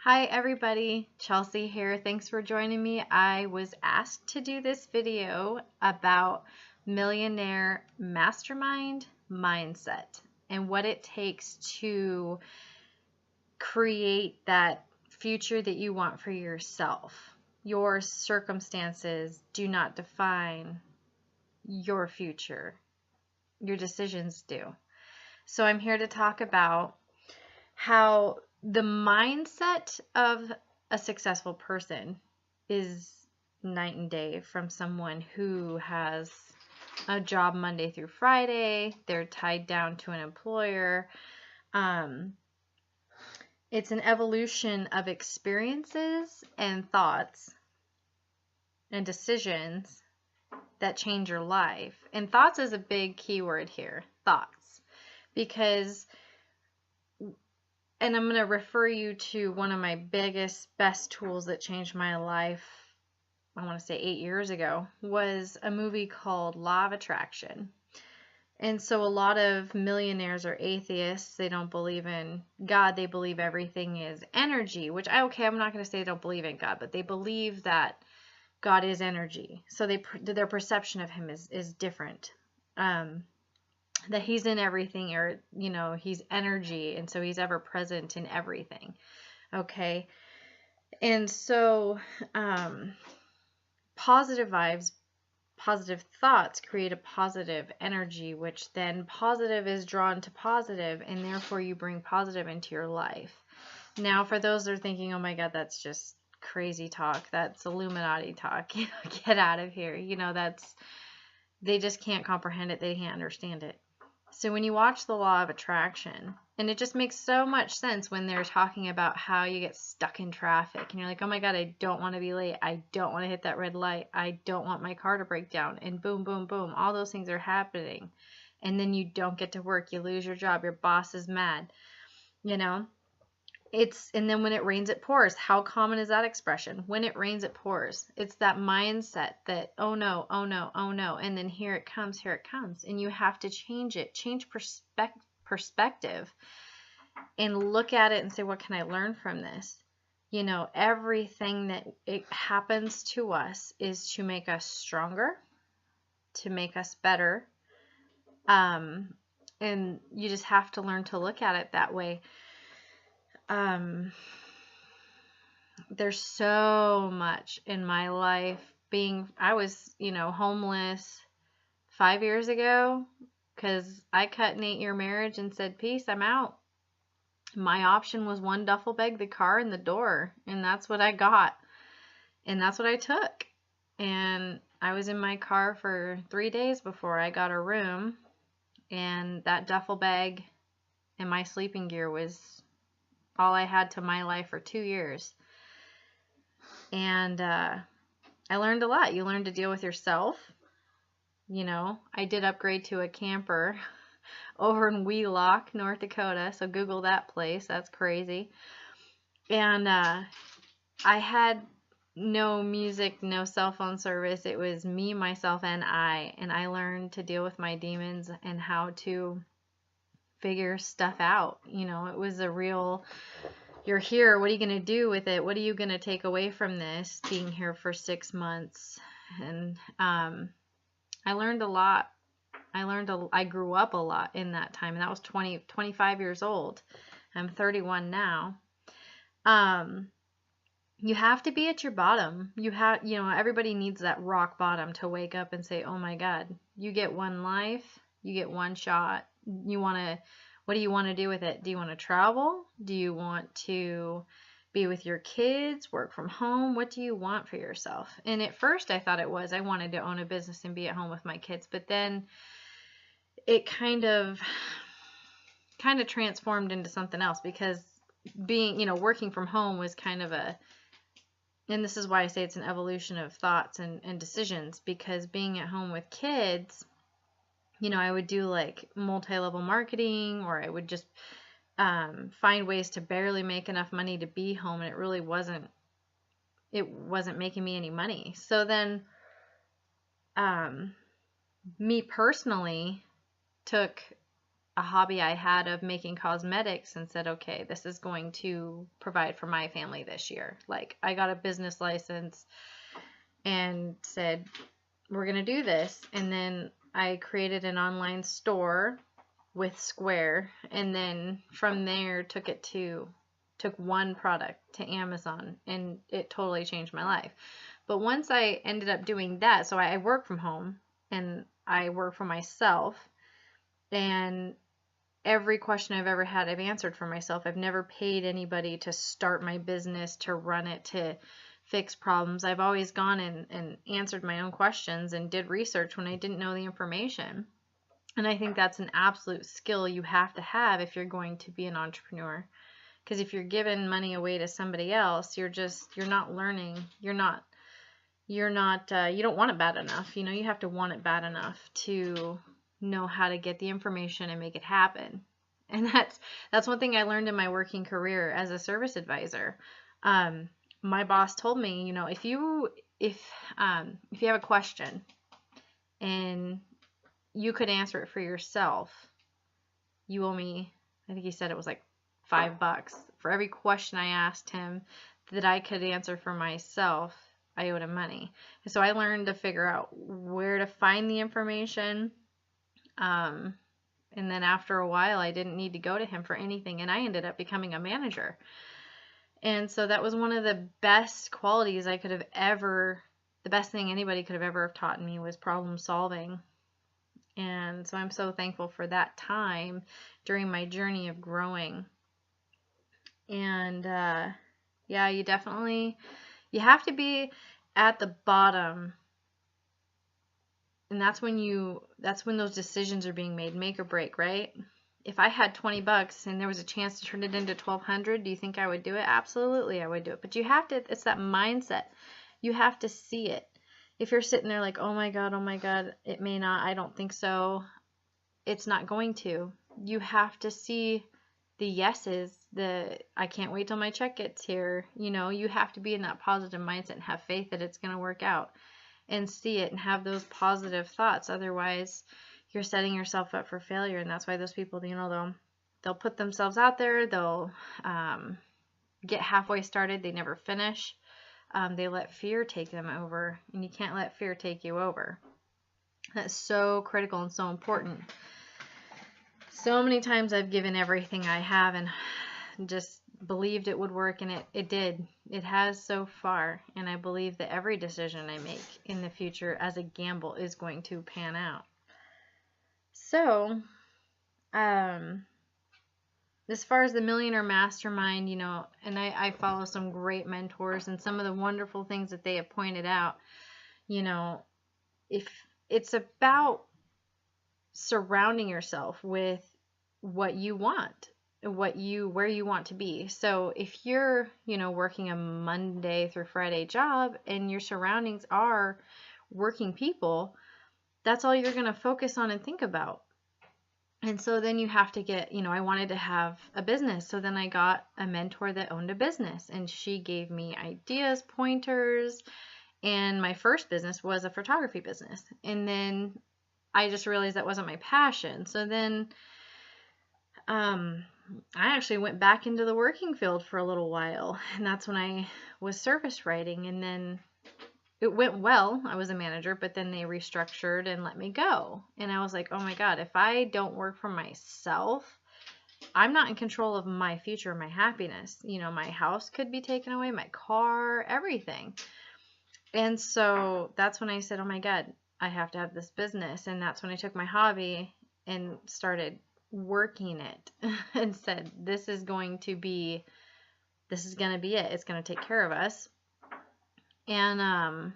Hi everybody, Chelsea here. Thanks for joining me. I was asked to do this video about Millionaire Mastermind mindset and what it takes to create that future that you want for yourself. Your circumstances do not define your future. Your decisions do. So I'm here to talk about how the mindset of a successful person is night and day from someone who has a job Monday through Friday. They're tied down to an employer. It's an evolution of experiences and thoughts and decisions that change your life. And thoughts is a big keyword here, thoughts, because and I'm going to refer you to one of my best tools that changed my life, I want to say 8 years ago, was a movie called Law of Attraction. And so a lot of millionaires are atheists. They don't believe in God. They believe everything is energy, which I'm not going to say they don't believe in God, but they believe that God is energy. So their perception of him is different. That he's in everything, or he's energy, and so he's ever present in everything. Okay, and so positive vibes, positive thoughts create a positive energy, which then positive is drawn to positive, and therefore you bring positive into your life. Now, for those that are thinking, oh my God, that's just crazy talk, that's Illuminati talk, get out of here, they just can't comprehend it, they can't understand it. So when you watch the Law of Attraction, and it just makes so much sense when they're talking about how you get stuck in traffic and you're like, oh my God, I don't want to be late. I don't want to hit that red light. I don't want my car to break down. And boom, boom, boom. All those things are happening. And then you don't get to work. You lose your job. Your boss is mad. And then when it rains, it pours. How common is that expression? When it rains, it pours. It's that mindset that, oh no, oh no, oh no. And then here it comes, here it comes. And you have to change it, change perspective and look at it and say, what can I learn from this? Everything that it happens to us is to make us stronger, to make us better. And you just have to learn to look at it that way. There's so much in my life I was, homeless 5 years ago because I cut an 8-year marriage and said, peace, I'm out. My option was one duffel bag, the car, and the door. And that's what I got. And that's what I took. And I was in my car for 3 days before I got a room. And that duffel bag and my sleeping gear was all I had to my life for 2 years. And I learned a lot. You learn to deal with yourself. I did upgrade to a camper over in Wheelock, North Dakota. So Google that place. That's crazy. And I had no music, no cell phone service. It was me, myself, and I. And I learned to deal with my demons and how to figure stuff out. It was a real, you're here, what are you going to do with it? What are you going to take away from this being here for 6 months? And I learned a lot. I grew up a lot in that time, and that was 25 years old. I'm 31 now. You have to be at your bottom. Everybody needs that rock bottom to wake up and say, oh my God, you get one life, you get one shot. What do you want to do with it? Do you want to travel? Do you want to be with your kids, work from home? What do you want for yourself? And at first I thought I wanted to own a business and be at home with my kids, but then it kind of transformed into something else, because working from home was and this is why I say it's an evolution of thoughts and decisions, because being at home with kids, I would do like multi-level marketing, or I would just find ways to barely make enough money to be home, and it really wasn't making me any money. So then me personally took a hobby I had of making cosmetics and said, okay, this is going to provide for my family this year. Like, I got a business license and said, we're going to do this. And then I created an online store with Square, and then from there took one product to Amazon, and it totally changed my life. But once I ended up doing that, so I work from home and I work for myself, and every question I've ever had, I've answered for myself. I've never paid anybody to start my business, to run it, to fix problems. I've always gone and answered my own questions and did research when I didn't know the information. And I think that's an absolute skill you have to have if you're going to be an entrepreneur. Because if you're giving money away to somebody else, you're not learning. You don't want it bad enough. You have to want it bad enough to know how to get the information and make it happen. And that's one thing I learned in my working career as a service advisor. My boss told me, if you have a question and you could answer it for yourself, you owe me, I think he said it was like $5 for every question I asked him that I could answer for myself. I owed him money. And so I learned to figure out where to find the information. And then after a while, I didn't need to go to him for anything, and I ended up becoming a manager. And so that was one of the best qualities the best thing anybody could have ever taught me was problem solving. And so I'm so thankful for that time during my journey of growing. And yeah, you have to be at the bottom. And that's when those decisions are being made, make or break, right? If I had $20 and there was a chance to turn it into $1,200, do you think I would do it? Absolutely, I would do it. But it's that mindset. You have to see it. If you're sitting there like, oh my God, it may not, I don't think so, it's not going to. You have to see the yeses, I can't wait till my check gets here. You have to be in that positive mindset and have faith that it's going to work out and see it and have those positive thoughts. Otherwise, you're setting yourself up for failure. And that's why those people, they'll put themselves out there. They'll get halfway started. They never finish. They let fear take them over, and you can't let fear take you over. That's so critical and so important. So many times I've given everything I have and just believed it would work, and it did. It has so far, and I believe that every decision I make in the future as a gamble is going to pan out. So, as far as the Millionaire Mastermind, and I follow some great mentors, and some of the wonderful things that they have pointed out, if it's about surrounding yourself with what you want, where you want to be. So if you're, working a Monday through Friday job and your surroundings are working people, that's all you're going to focus on and think about. And so then you have to get, I wanted to have a business. So then I got a mentor that owned a business, and she gave me ideas, pointers, and my first business was a photography business. And then I just realized that wasn't my passion. So then I actually went back into the working field for a little while, and that's when I was service writing. And then it went well. I was a manager, but then they restructured and let me go. And I was like, oh my God, if I don't work for myself, I'm not in control of my future, my happiness. My house could be taken away, my car, everything. And so that's when I said, oh my God, I have to have this business. And that's when I took my hobby and started working it and said, this is going to be it. It's going to take care of us. And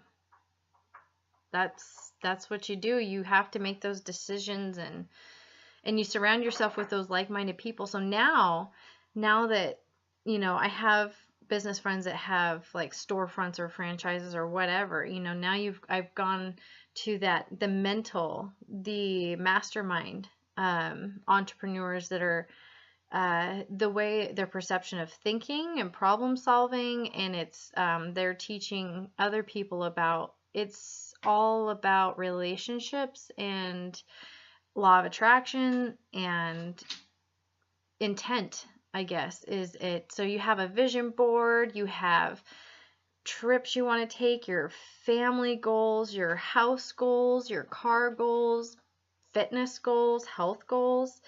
that's what you do. You have to make those decisions, and you surround yourself with those like-minded people. So now that I have business friends that have like storefronts or franchises or whatever, now I've gone to the mastermind entrepreneurs that are the way their perception of thinking and problem solving, and they're teaching other people it's all about relationships and law of attraction and intent, I guess, is it. So you have a vision board, you have trips you want to take, your family goals, your house goals, your car goals, fitness goals, health goals.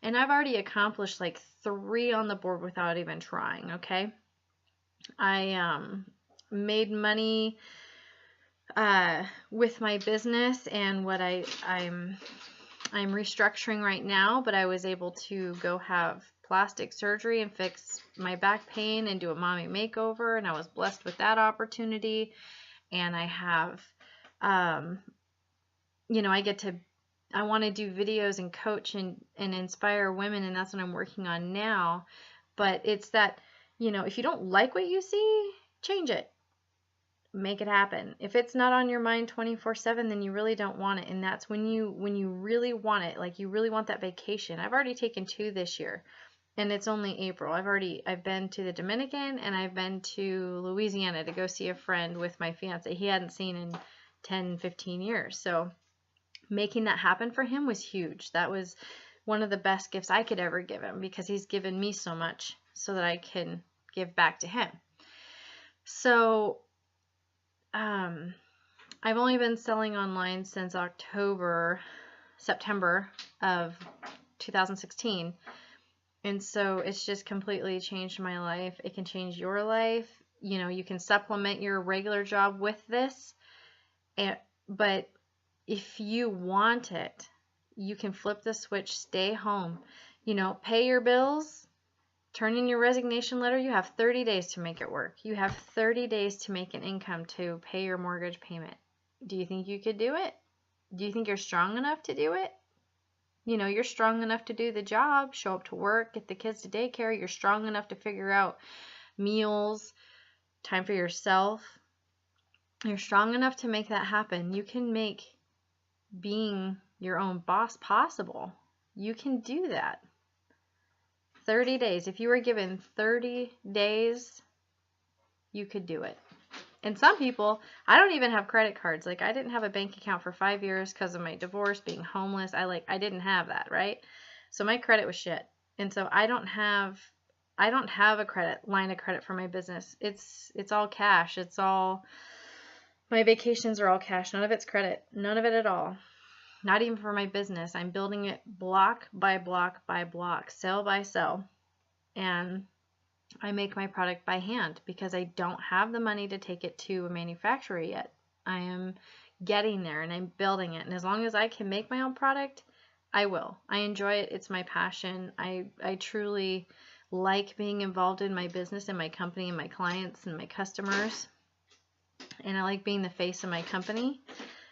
And I've already accomplished like 3 on the board without even trying, okay? I made money with my business and what I'm restructuring right now, but I was able to go have plastic surgery and fix my back pain and do a mommy makeover, and I was blessed with that opportunity. And I have, you know, I want to do videos and coach and inspire women, and that's what I'm working on now. But it's that, you know, if you don't like what you see, change it. Make it happen. If it's not on your mind 24/7, then you really don't want it. And that's when you really want it, like you really want that vacation. I've already taken 2 this year, and it's only April. I've been to the Dominican, and I've been to Louisiana to go see a friend with my fiance he hadn't seen in 10-15 years. So making that happen for him was huge. That was one of the best gifts I could ever give him, because he's given me so much so that I can give back to him. So I've only been selling online since September of 2016. And so it's just completely changed my life. It can change your life. You know, you can supplement your regular job with this. But if you want it, you can flip the switch, stay home, you know, pay your bills, turn in your resignation letter. You have 30 days to make it work. You have 30 days to make an income to pay your mortgage payment. Do you think you could do it? Do you think you're strong enough to do it? You know, you're strong enough to do the job, show up to work, get the kids to daycare. You're strong enough to figure out meals, time for yourself. You're strong enough to make that happen. You can make being your own boss possible. You can do that. 30 days. If you were given 30 days, you could do it. And some people, I don't even have credit cards. Like, I didn't have a bank account for 5 years because of my divorce, being homeless. I didn't have that, right? So my credit was shit. And so I don't have a line of credit for my business. It's all cash. It's all, my vacations are all cash. None of it's credit. None of it at all. Not even for my business. I'm building it block by block by block, cell by cell. And I make my product by hand because I don't have the money to take it to a manufacturer yet. I am getting there and I'm building it. And as long as I can make my own product, I will. I enjoy it. It's my passion. I truly like being involved in my business and my company and my clients and my customers. And I like being the face of my company.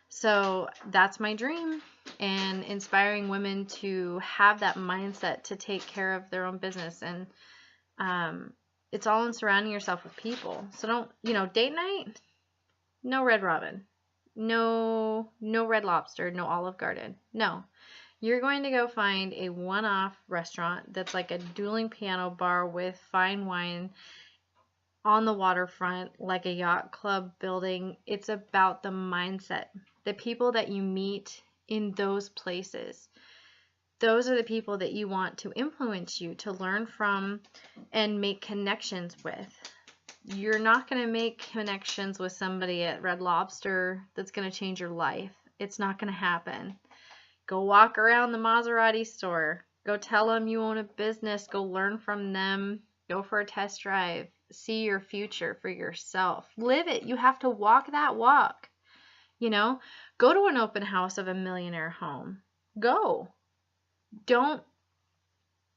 So that's my dream, and inspiring women to have that mindset to take care of their own business. And it's all in surrounding yourself with people. So don't, you know, date night, no Red Robin, no Red Lobster, no Olive Garden. No, you're going to go find a one-off restaurant that's like a dueling piano bar with fine wine on the waterfront, like a yacht club building. It's about the mindset. The people that you meet in those places, those are the people that you want to influence you, to learn from and make connections with. You're not going to make connections with somebody at Red Lobster that's going to change your life. It's not going to happen. Go walk around the Maserati store. Go tell them you own a business. Go learn from them. Go for a test drive. See your future for yourself. Live it. You have to walk that walk. You know, go to an open house of a millionaire home. Go. Don't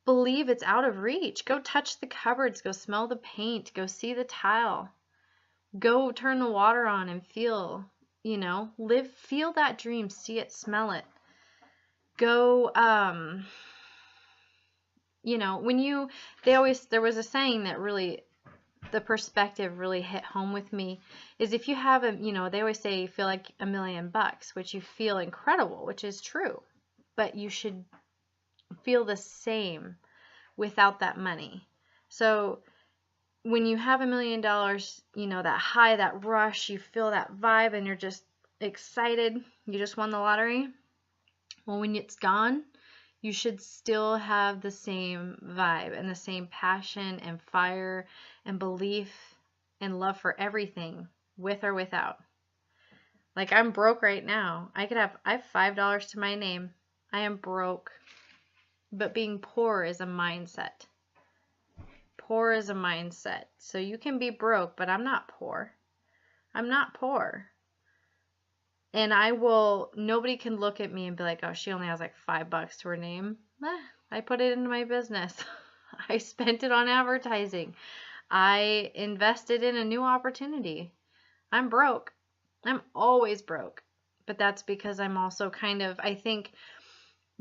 believe it's out of reach. Go touch the cupboards. Go smell the paint. Go see the tile. Go turn the water on and feel, you know, feel that dream. See it, smell it. Go, you know, there was a saying that really, the perspective really hit home with me, is if you have you know, they always say you feel like $1 million, which you feel incredible, which is true, but you should feel the same without that money. So when you have $1 million, you know, that high, that rush, you feel that vibe and you're just excited, you just won the lottery. Well, when it's gone, you should still have the same vibe and the same passion and fire and belief and love for everything, with or without. Like, I'm broke right now. I have $5 to my name. I am broke. But being poor is a mindset. Poor is a mindset. So you can be broke, but I'm not poor. I'm not poor. And nobody can look at me and be like, oh, she only has like $5 to her name. I put it into my business. I spent it on advertising. I invested in a new opportunity. I'm broke. I'm always broke. But that's because I'm also I think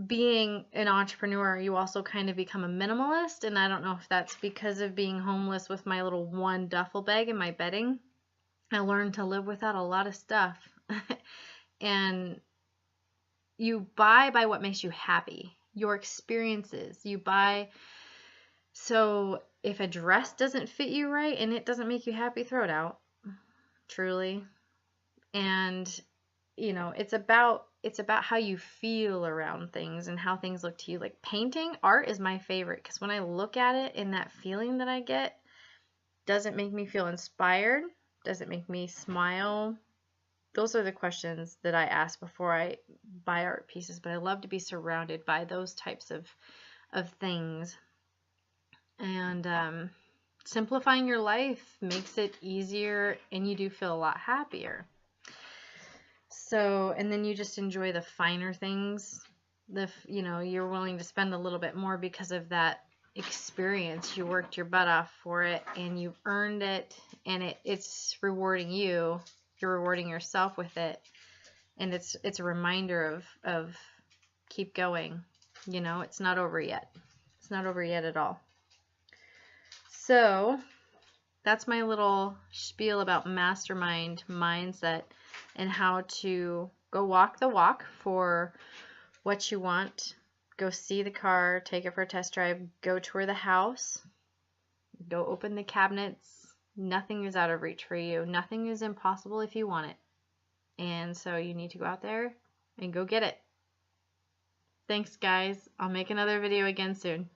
being an entrepreneur, you also kind of become a minimalist. And I don't know if that's because of being homeless with my little one duffel bag and my bedding. I learned to live without a lot of stuff. And you buy by what makes you happy, your experiences. You buy, so if a dress doesn't fit you right and it doesn't make you happy, throw it out, truly. And it's about how you feel around things and how things look to you. Like painting, art is my favorite, because when I look at it and that feeling that I get, doesn't make me feel inspired, doesn't make me smile. Those are the questions that I ask before I buy art pieces, but I love to be surrounded by those types of things. And simplifying your life makes it easier, and you do feel a lot happier. So, and then you just enjoy the finer things. You're willing to spend a little bit more because of that experience. You worked your butt off for it, and you've earned it, and it's rewarding you. You're rewarding yourself with it, and it's a reminder of keep going. It's not over yet. It's not over yet at all. So that's my little spiel about Mastermind mindset and how to go walk the walk for what you want. Go see the car, take it for a test drive, go tour the house, go open the cabinets. Nothing is out of reach for you. Nothing is impossible if you want it. And so you need to go out there and go get it. Thanks, guys. I'll make another video again soon.